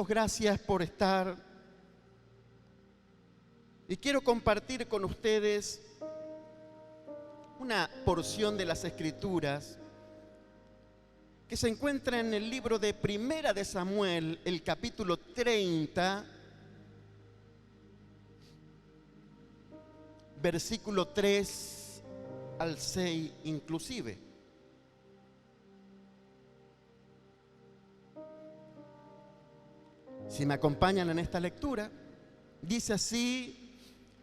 damos gracias por estar y quiero compartir con ustedes una porción de las Escrituras que se encuentra en el libro de Primera de Samuel, el capítulo 30, versículo 3 al 6 inclusive. Si me acompañan en esta lectura, dice así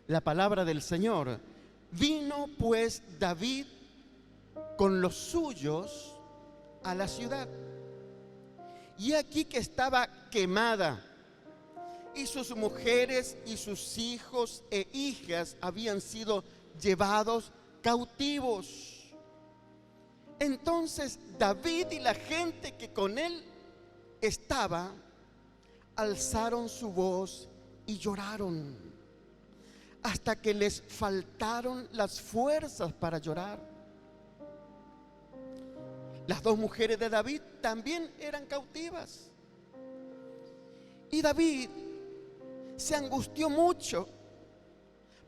la palabra del Señor. Vino pues David con los suyos a la ciudad, y aquí que estaba quemada, y sus mujeres y sus hijos e hijas habían sido llevados cautivos. Entonces David y la gente que con él estaba alzaron su voz y lloraron hasta que les faltaron las fuerzas para llorar. Las dos mujeres de David también eran cautivas. Y David se angustió mucho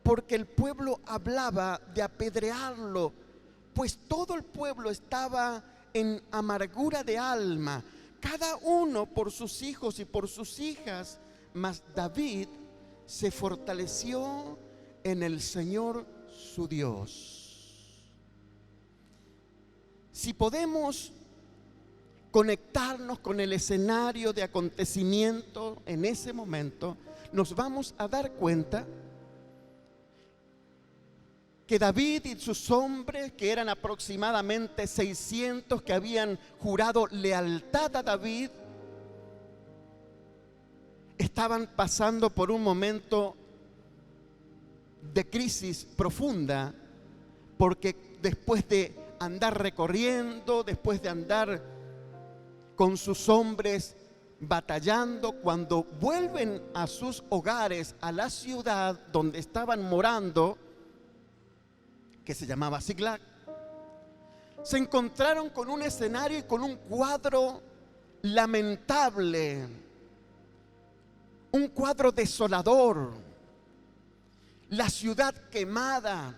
porque el pueblo hablaba de apedrearlo, pues todo el pueblo estaba en amargura de alma, cada uno por sus hijos y por sus hijas. Mas David se fortaleció en el Señor su Dios. Si podemos conectarnos con el escenario de acontecimiento en ese momento, nos vamos a dar cuenta que David y sus hombres, que eran aproximadamente 600, que habían jurado lealtad a David, estaban pasando por un momento de crisis profunda, porque después de andar recorriendo, después de andar con sus hombres batallando, cuando vuelven a sus hogares, a la ciudad donde estaban morando, que se llamaba Siglag, se encontraron con un escenario y con un cuadro lamentable, un cuadro desolador. La ciudad quemada,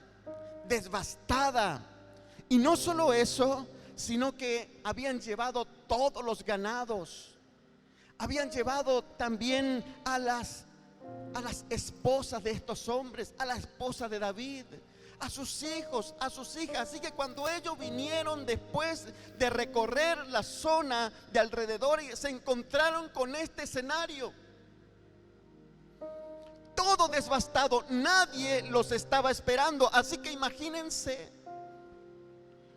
devastada. Y no solo eso, sino que habían llevado todos los ganados, habían llevado también a las esposas de estos hombres, a la esposa de David, a sus hijos, a sus hijas. Así que cuando ellos vinieron después de recorrer la zona de alrededor, se encontraron con este escenario, todo devastado. Nadie los estaba esperando. Así que imagínense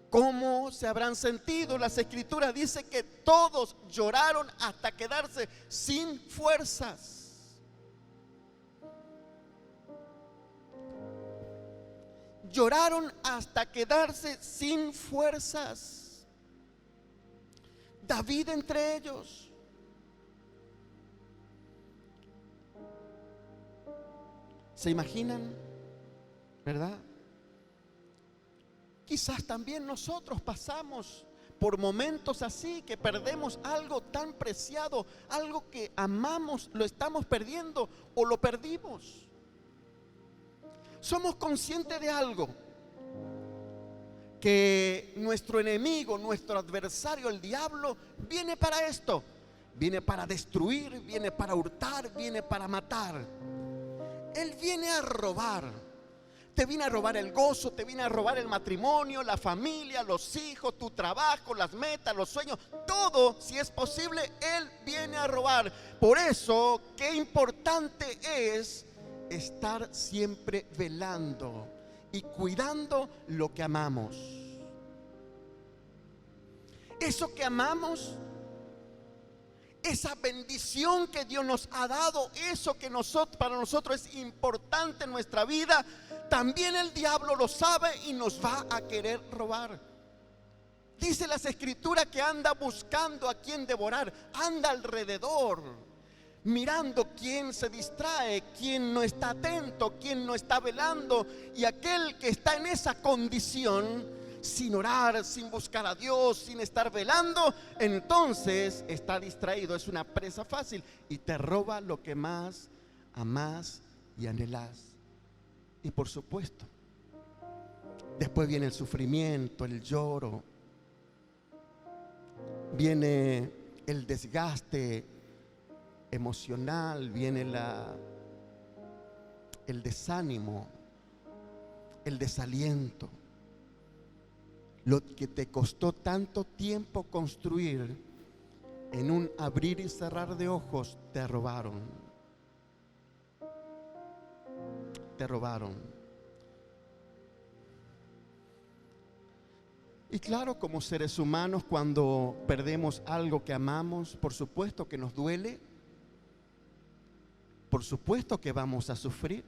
cómo se habrán sentido. Las Escrituras dicen que todos lloraron hasta quedarse sin fuerzas. Lloraron hasta quedarse sin fuerzas. David entre ellos. ¿Se imaginan? ¿Verdad? Quizás también nosotros pasamos por momentos así, que perdemos algo tan preciado, algo que amamos, lo estamos perdiendo o lo perdimos. Somos conscientes de algo, que nuestro enemigo, nuestro adversario, el diablo, viene para esto, viene para destruir, viene para hurtar, viene para matar. Él viene a robar. Te viene a robar el gozo, te viene a robar el matrimonio, la familia, los hijos, tu trabajo, las metas, los sueños, todo, si es posible, Él viene a robar. Por eso, qué importante es estar siempre velando y cuidando lo que amamos. Eso que amamos, esa bendición que Dios nos ha dado, eso que para nosotros es importante en nuestra vida, también el diablo lo sabe y nos va a querer robar. Dice las Escrituras que anda buscando a quien devorar, anda alrededor, mirando quién se distrae, quién no está atento, quién no está velando. Y aquel que está en esa condición sin orar, sin buscar a Dios, sin estar velando, entonces está distraído, es una presa fácil y te roba lo que más amás y anhelás. Y por supuesto, después viene el sufrimiento, el lloro, viene el desgaste emocional, viene el desánimo, el desaliento. Lo que te costó tanto tiempo construir, en un abrir y cerrar de ojos te robaron. Te robaron. Y claro, como seres humanos, cuando perdemos algo que amamos, por supuesto que nos duele, por supuesto que vamos a sufrir,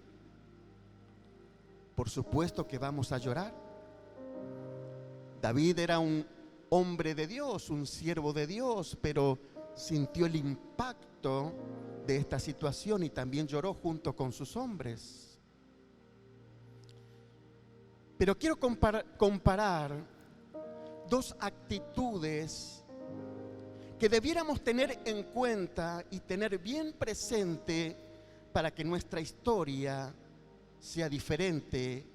por supuesto que vamos a llorar. David era un hombre de Dios, un siervo de Dios, pero sintió el impacto de esta situación y también lloró junto con sus hombres. Pero quiero comparar dos actitudes que debiéramos tener en cuenta y tener bien presente para que nuestra historia sea diferente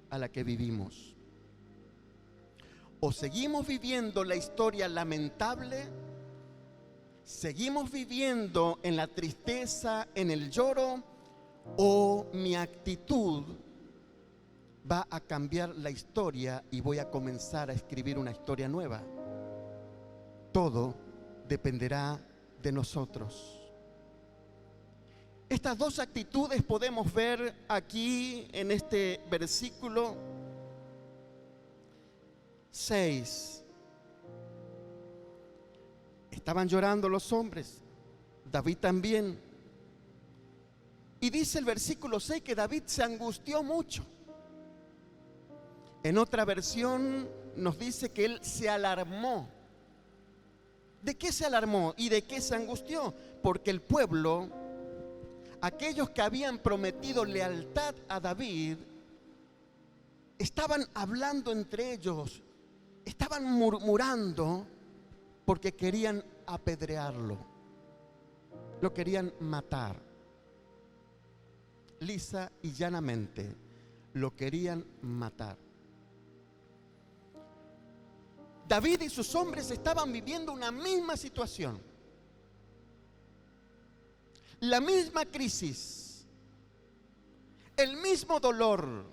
a la que vivimos. O seguimos viviendo la historia lamentable, seguimos viviendo en la tristeza, en el lloro, o mi actitud va a cambiar la historia y voy a comenzar a escribir una historia nueva. Todo dependerá de nosotros. Estas dos actitudes podemos ver aquí en este versículo 6. Estaban llorando los hombres, David también. Y dice el versículo 6 que David se angustió mucho. En otra versión nos dice que él se alarmó. ¿De qué se alarmó y de qué se angustió? Porque el pueblo, aquellos que habían prometido lealtad a David, estaban hablando entre ellos, estaban murmurando porque querían apedrearlo, lo querían matar. Lisa y llanamente lo querían matar. David y sus hombres estaban viviendo una misma situación, la misma crisis, el mismo dolor,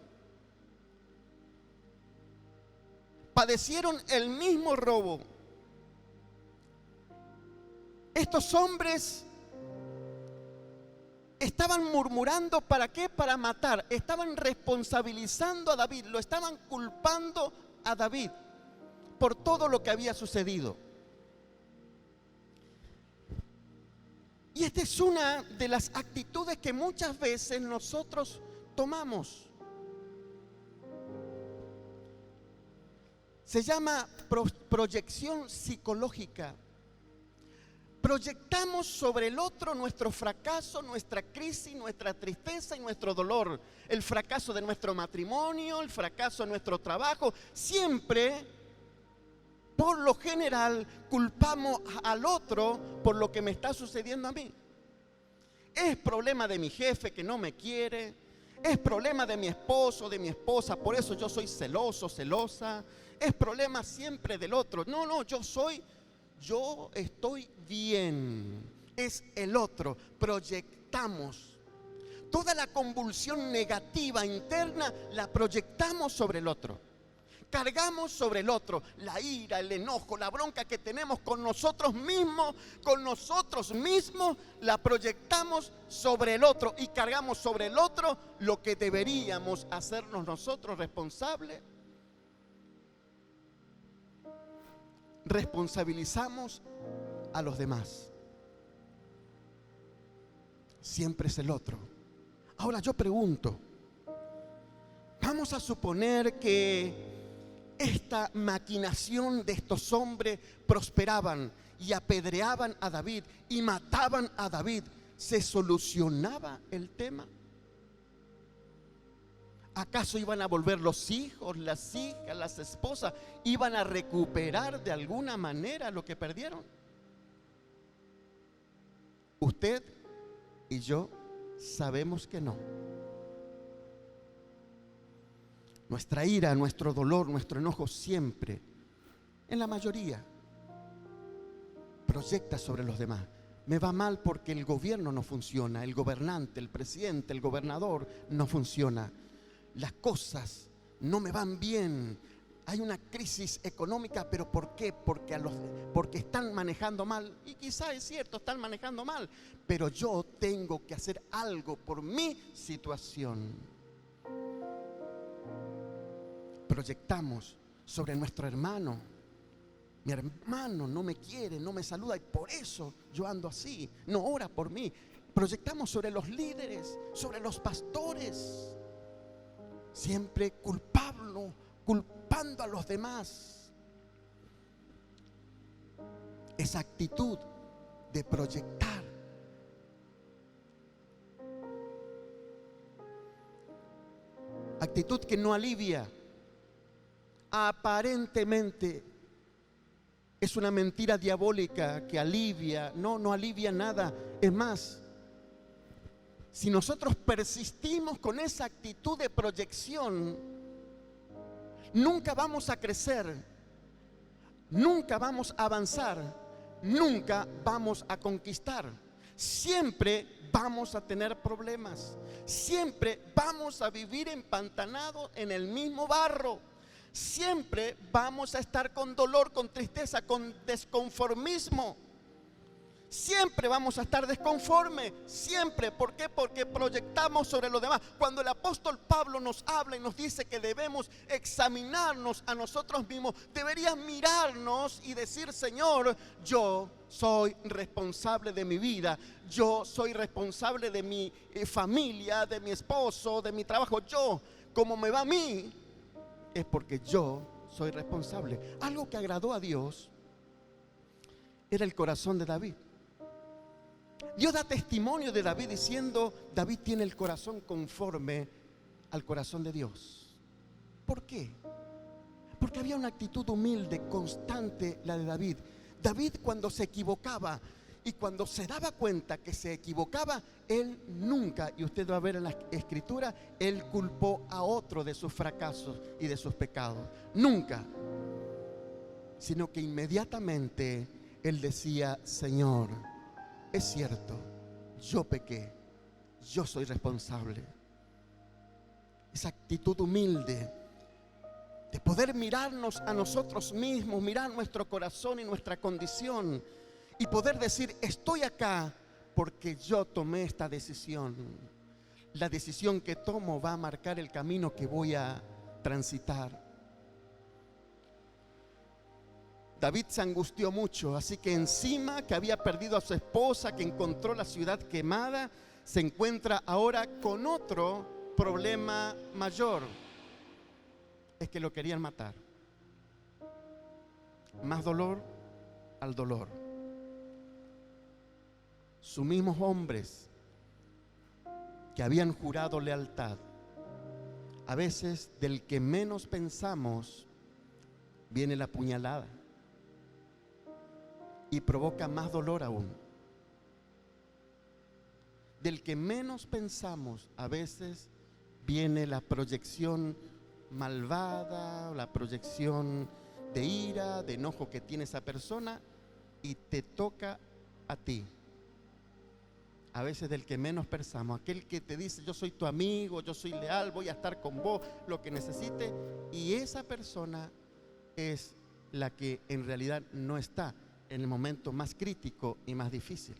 padecieron el mismo robo. Estos hombres estaban murmurando, ¿para qué? Para matar. Estaban responsabilizando a David, lo estaban culpando a David por todo lo que había sucedido. Y esta es una de las actitudes que muchas veces nosotros tomamos. Se llama proyección psicológica. Proyectamos sobre el otro nuestro fracaso, nuestra crisis, nuestra tristeza y nuestro dolor. El fracaso de nuestro matrimonio, el fracaso de nuestro trabajo. Siempre, por lo general, culpamos al otro por lo que me está sucediendo a mí. Es problema de mi jefe que no me quiere. Es problema de mi esposo, de mi esposa, por eso yo soy celoso, celosa. Es problema siempre del otro. No, yo estoy bien. Es el otro. Proyectamos. Toda la convulsión negativa interna la proyectamos sobre el otro. Cargamos sobre el otro la ira, el enojo, la bronca que tenemos con nosotros mismos, la proyectamos sobre el otro y cargamos sobre el otro lo que deberíamos hacernos nosotros responsables. Responsabilizamos a los demás. Siempre es el otro. Ahora yo pregunto, vamos a suponer que esta maquinación de estos hombres prosperaban y apedreaban a David y mataban a David. ¿Se solucionaba el tema? ¿Acaso iban a volver los hijos, las hijas, las esposas? ¿Iban a recuperar de alguna manera lo que perdieron? Usted y yo sabemos que no. Nuestra ira, nuestro dolor, nuestro enojo siempre, en la mayoría, proyecta sobre los demás. Me va mal porque el gobierno no funciona, el gobernante, el presidente, el gobernador no funciona. Las cosas no me van bien. Hay una crisis económica, pero ¿por qué? Porque están manejando mal. Y quizá es cierto, están manejando mal, pero yo tengo que hacer algo por mi situación. Proyectamos sobre nuestro hermano. Mi hermano no me quiere, no me saluda y por eso yo ando así, no ora por mí. Proyectamos sobre los líderes, sobre los pastores, siempre culpando a los demás. Esa actitud de proyectar actitud que no alivia, aparentemente es una mentira diabólica que alivia. No alivia nada. Es más, si nosotros persistimos con esa actitud de proyección, nunca vamos a crecer, nunca vamos a avanzar, nunca vamos a conquistar. Siempre vamos a tener problemas, siempre vamos a vivir empantanados en el mismo barro. Siempre vamos a estar con dolor, con tristeza, con desconformismo. Siempre vamos a estar desconformes. Siempre. ¿Por qué? Porque proyectamos sobre los demás. Cuando el apóstol Pablo nos habla y nos dice que debemos examinarnos a nosotros mismos, deberías mirarnos y decir: Señor, yo soy responsable de mi vida. Yo soy responsable de mi familia, de mi esposo, de mi trabajo. Yo, como me va a mí, es porque yo soy responsable. Algo que agradó a Dios era el corazón de David. Dios da testimonio de David diciendo: David tiene el corazón conforme al corazón de Dios. ¿Por qué? Porque había una actitud humilde, constante, la de David. David, cuando se equivocaba y cuando se daba cuenta que se equivocaba, él nunca, y usted va a ver en la escritura, él culpó a otro de sus fracasos y de sus pecados. Nunca. Sino que inmediatamente él decía: Señor, es cierto, yo pequé, yo soy responsable. Esa actitud humilde de poder mirarnos a nosotros mismos, mirar nuestro corazón y nuestra condición, y poder decir: estoy acá porque yo tomé esta decisión. La decisión que tomo va a marcar el camino que voy a transitar. David se angustió mucho, así que encima que había perdido a su esposa, que encontró la ciudad quemada, se encuentra ahora con otro problema mayor. Es que lo querían matar. Más dolor al dolor. Sus mismos hombres que habían jurado lealtad, a veces del que menos pensamos viene la puñalada y provoca más dolor aún. Del que menos pensamos a veces viene la proyección malvada, la proyección de ira, de enojo que tiene esa persona, y te toca a ti. A veces del que menos pensamos, aquel que te dice: yo soy tu amigo, yo soy leal, voy a estar con vos, lo que necesite, y esa persona es la que en realidad no está en el momento más crítico y más difícil.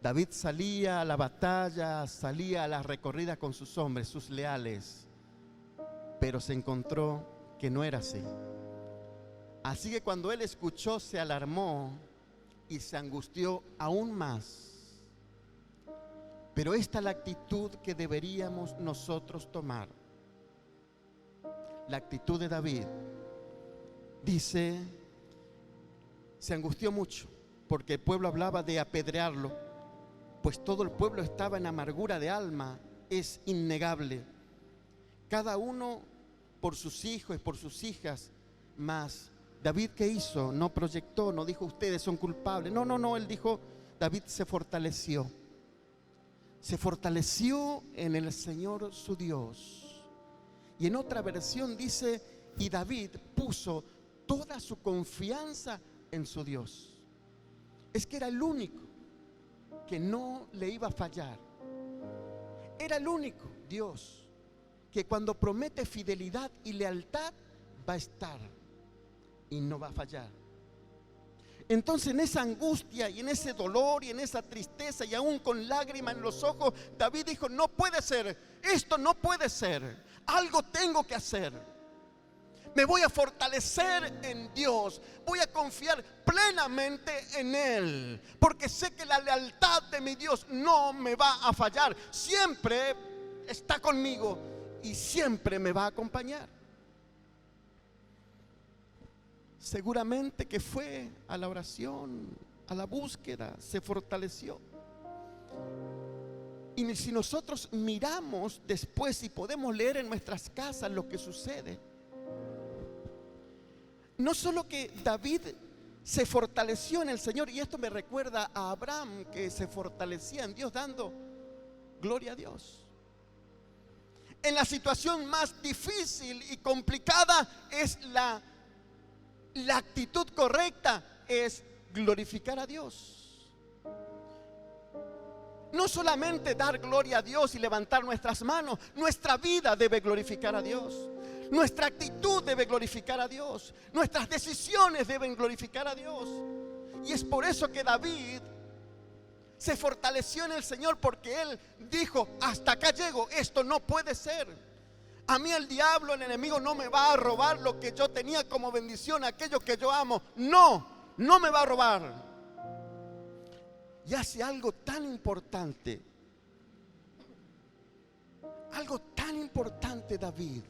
David salía a la batalla, salía a la recorrida con sus hombres, sus leales, pero se encontró que no era así. Así que cuando él escuchó, se alarmó y se angustió aún más. Pero esta es la actitud que deberíamos nosotros tomar. La actitud de David. Dice, se angustió mucho porque el pueblo hablaba de apedrearlo pues todo el pueblo estaba en amargura de alma, es innegable. Cada uno por sus hijos y por sus hijas. Mas David, ¿qué hizo? No proyectó, no dijo ustedes son culpables. No, él dijo, David se fortaleció. Se fortaleció en el Señor su Dios. Y en otra versión dice, y David puso toda su confianza en su Dios. Es que era el único que no le iba a fallar. Era el único Dios que cuando promete fidelidad y lealtad va a estar y no va a fallar. Entonces, en esa angustia y en ese dolor y en esa tristeza y aún con lágrimas en los ojos, David dijo, no puede ser, esto no puede ser, algo tengo que hacer. Me voy a fortalecer en Dios, voy a confiar plenamente en Él, porque sé que la lealtad de mi Dios no me va a fallar, siempre está conmigo y siempre me va a acompañar. Seguramente que fue a la oración, a la búsqueda, se fortaleció. Y si nosotros miramos después y podemos leer en nuestras casas lo que sucede, no solo que David se fortaleció en el Señor, y esto me recuerda a Abraham, que se fortalecía en Dios dando gloria a Dios. En la situación más difícil y complicada es la actitud correcta es glorificar a Dios. No solamente dar gloria a Dios y levantar nuestras manos, nuestra vida debe glorificar a Dios. Nuestra actitud debe glorificar a Dios. Nuestras decisiones deben glorificar a Dios. Y es por eso que David se fortaleció en el Señor, porque él dijo, hasta acá llego, esto no puede ser. A mí el diablo, el enemigo, no me va a robar lo que yo tenía como bendición, aquello que yo amo. No me va a robar. Y hace algo tan importante. Algo tan importante David,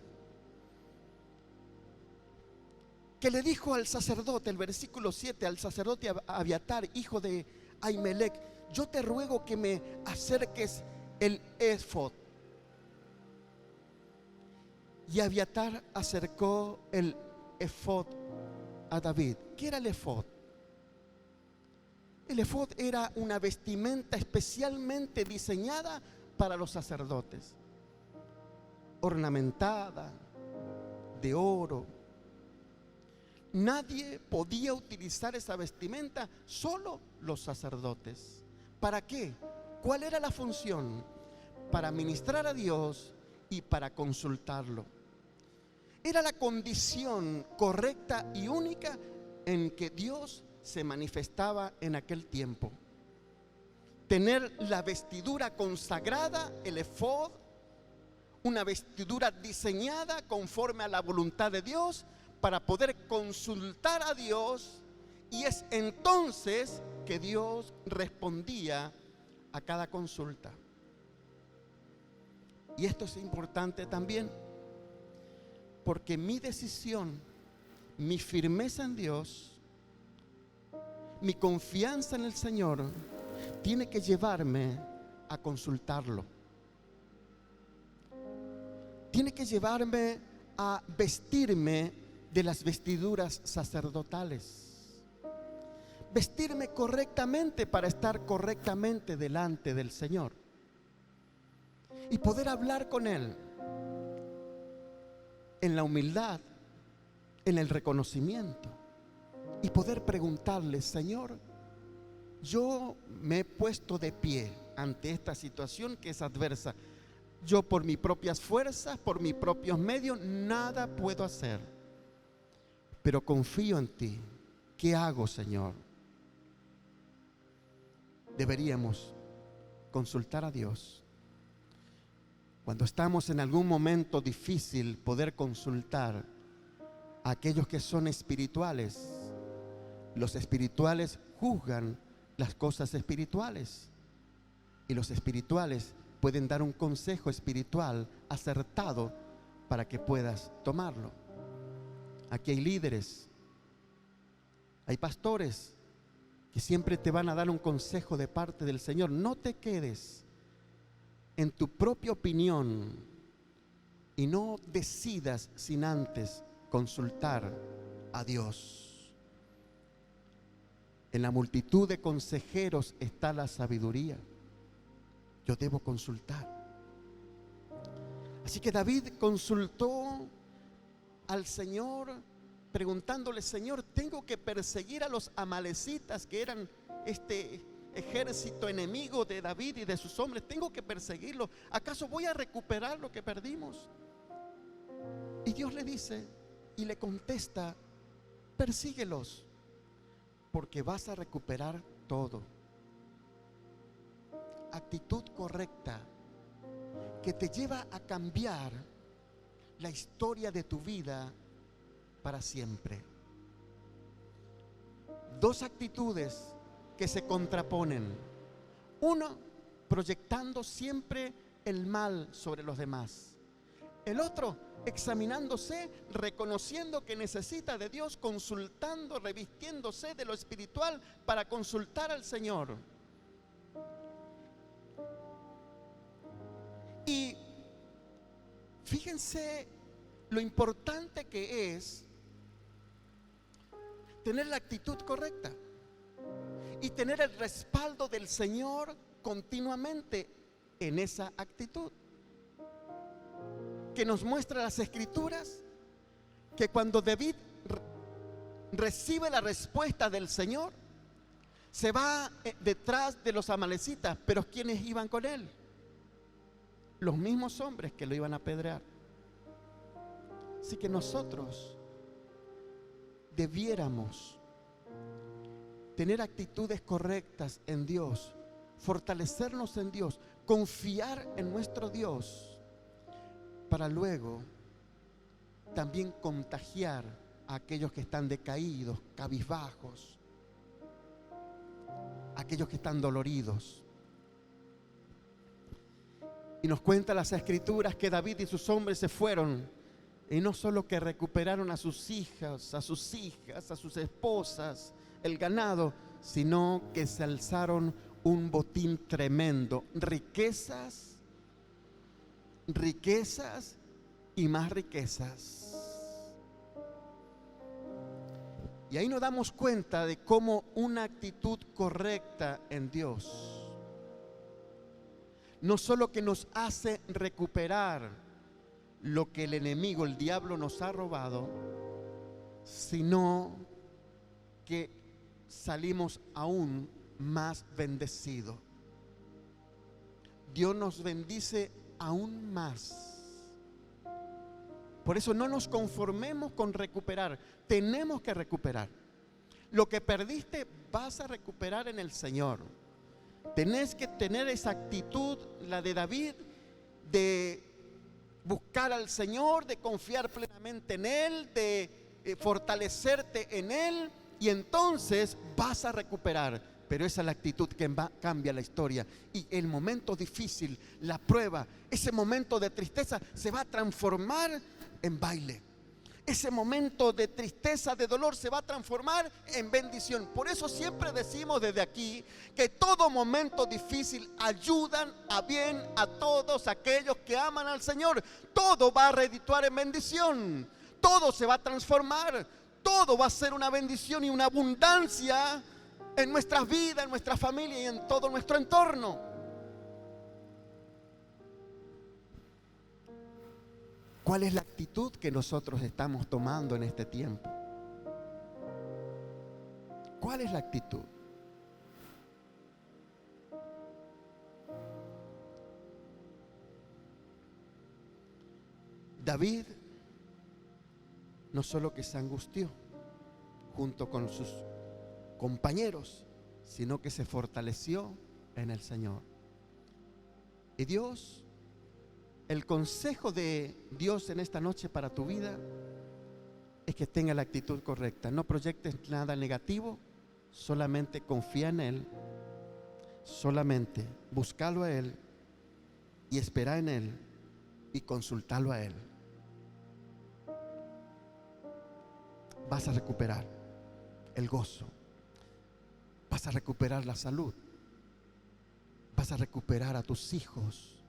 que le dijo al sacerdote, el versículo 7, al sacerdote Abiatar, hijo de Ahimelech, yo te ruego que me acerques el éfod. Y Abiatar acercó el éfod a David. ¿Qué era el éfod? El éfod era una vestimenta especialmente diseñada para los sacerdotes, ornamentada de oro. Nadie podía utilizar esa vestimenta, solo los sacerdotes. ¿Para qué? ¿Cuál era la función? Para ministrar a Dios y para consultarlo. Era la condición correcta y única en que Dios se manifestaba en aquel tiempo. Tener la vestidura consagrada, el éfod, una vestidura diseñada conforme a la voluntad de Dios para poder consultar a Dios, y es entonces que Dios respondía a cada consulta. Y esto es importante también, porque mi decisión, mi firmeza en Dios, mi confianza en el Señor tiene que llevarme a consultarlo. Tiene que llevarme a vestirme de las vestiduras sacerdotales. Vestirme correctamente para estar correctamente delante del Señor y poder hablar con Él en la humildad, en el reconocimiento, y poder preguntarle, Señor, yo me he puesto de pie ante esta situación que es adversa. Yo por mis propias fuerzas, por mis propios medios, nada puedo hacer, pero confío en ti. ¿Qué hago, Señor? Deberíamos consultar a Dios. Cuando estamos en algún momento difícil, poder consultar a aquellos que son espirituales. Los espirituales juzgan las cosas espirituales, y los espirituales pueden dar un consejo espiritual acertado para que puedas tomarlo. Aquí hay líderes, hay pastores que siempre te van a dar un consejo de parte del Señor. No te quedes en tu propia opinión y no decidas sin antes consultar a Dios. En la multitud de consejeros está la sabiduría. Yo debo consultar. Así que David consultó al Señor, preguntándole: Señor, tengo que perseguir a los amalecitas, que eran este ejército enemigo de David y de sus hombres. Tengo que perseguirlos. ¿Acaso voy a recuperar lo que perdimos? Y Dios le dice y le contesta: persíguelos, porque vas a recuperar todo. Actitud correcta que te lleva a cambiar la historia de tu vida para siempre. Dos actitudes que se contraponen. Uno, proyectando siempre el mal sobre los demás. El otro, examinándose, reconociendo que necesita de Dios, consultando, revistiéndose de lo espiritual para consultar al Señor. Y fíjense lo importante que es tener la actitud correcta y tener el respaldo del Señor continuamente en esa actitud, que nos muestra las Escrituras que cuando David recibe la respuesta del Señor, se va detrás de los amalecitas. Pero ¿quiénes iban con él? Los mismos hombres que lo iban a apedrear. Así que nosotros debiéramos tener actitudes correctas en Dios, fortalecernos en Dios, confiar en nuestro Dios, para luego también contagiar a aquellos que están decaídos, cabizbajos, aquellos que están doloridos. Y nos cuentan las Escrituras que David y sus hombres se fueron, y no solo que recuperaron a sus hijas, a sus esposas, el ganado, sino que se alzaron un botín tremendo, riquezas y más riquezas. Y ahí nos damos cuenta de cómo una actitud correcta en Dios no solo que nos hace recuperar lo que el enemigo, el diablo, nos ha robado, sino que salimos aún más bendecidos. Dios nos bendice aún más. Por eso no nos conformemos con recuperar. Tenemos que recuperar. Lo que perdiste vas a recuperar en el Señor. Tenés que tener esa actitud, la de David, de buscar al Señor, de confiar plenamente en Él, de fortalecerte en Él, y entonces vas a recuperar. Pero esa es la actitud que cambia la historia. Y el momento difícil, la prueba, ese momento de tristeza se va a transformar en baile. Ese momento de tristeza, de dolor, se va a transformar en bendición. Por eso siempre decimos desde aquí que todo momento difícil ayudan a bien a todos aquellos que aman al Señor. Todo va a redituar en bendición. Todo se va a transformar. Todo va a ser una bendición y una abundancia en nuestras vidas, en nuestra familia y en todo nuestro entorno. ¿Cuál es la actitud que nosotros estamos tomando en este tiempo? ¿Cuál es la actitud? David no solo que se angustió junto con sus compañeros, sino que se fortaleció en el Señor. Y Dios, el consejo de Dios en esta noche para tu vida es que tenga la actitud correcta. No proyectes nada negativo, solamente confía en Él, solamente búscalo a Él y espera en Él y consultalo a Él. Vas a recuperar el gozo. Vas a recuperar la salud. Vas a recuperar a tus hijos.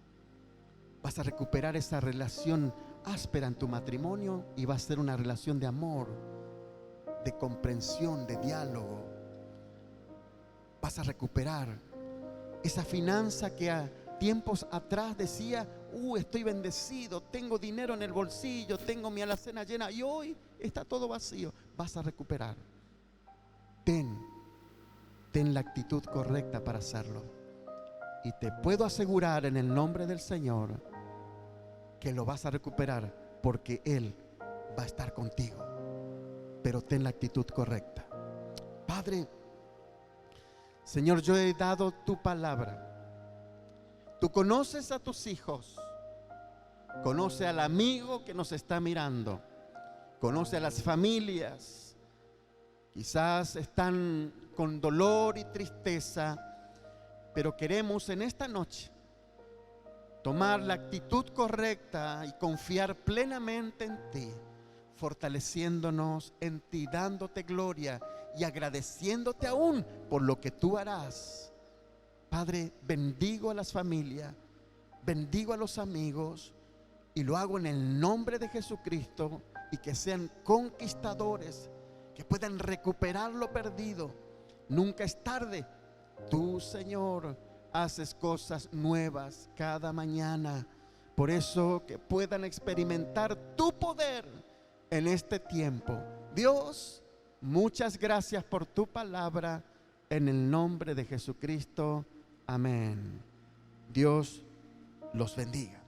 Vas a recuperar esa relación áspera en tu matrimonio y va a ser una relación de amor, de comprensión, de diálogo. Vas a recuperar esa finanza que a tiempos atrás decía: estoy bendecido, tengo dinero en el bolsillo, tengo mi alacena llena, y hoy está todo vacío. Vas a recuperar. Ten la actitud correcta para hacerlo. Y te puedo asegurar en el nombre del Señor que lo vas a recuperar, porque Él va a estar contigo. Pero ten la actitud correcta. Padre, Señor, yo he dado tu palabra. Tú conoces a tus hijos. Conoce al amigo que nos está mirando. Conoce a las familias. Quizás están con dolor y tristeza, pero queremos en esta noche tomar la actitud correcta y confiar plenamente en ti, fortaleciéndonos en ti, dándote gloria y agradeciéndote aún por lo que tú harás. Padre, bendigo a las familias, bendigo a los amigos, y lo hago en el nombre de Jesucristo, y que sean conquistadores, que puedan recuperar lo perdido. Nunca es tarde. Tú, Señor, haces cosas nuevas cada mañana. Por eso que puedan experimentar tu poder en este tiempo. Dios, muchas gracias por tu palabra, en el nombre de Jesucristo. Amén. Dios los bendiga.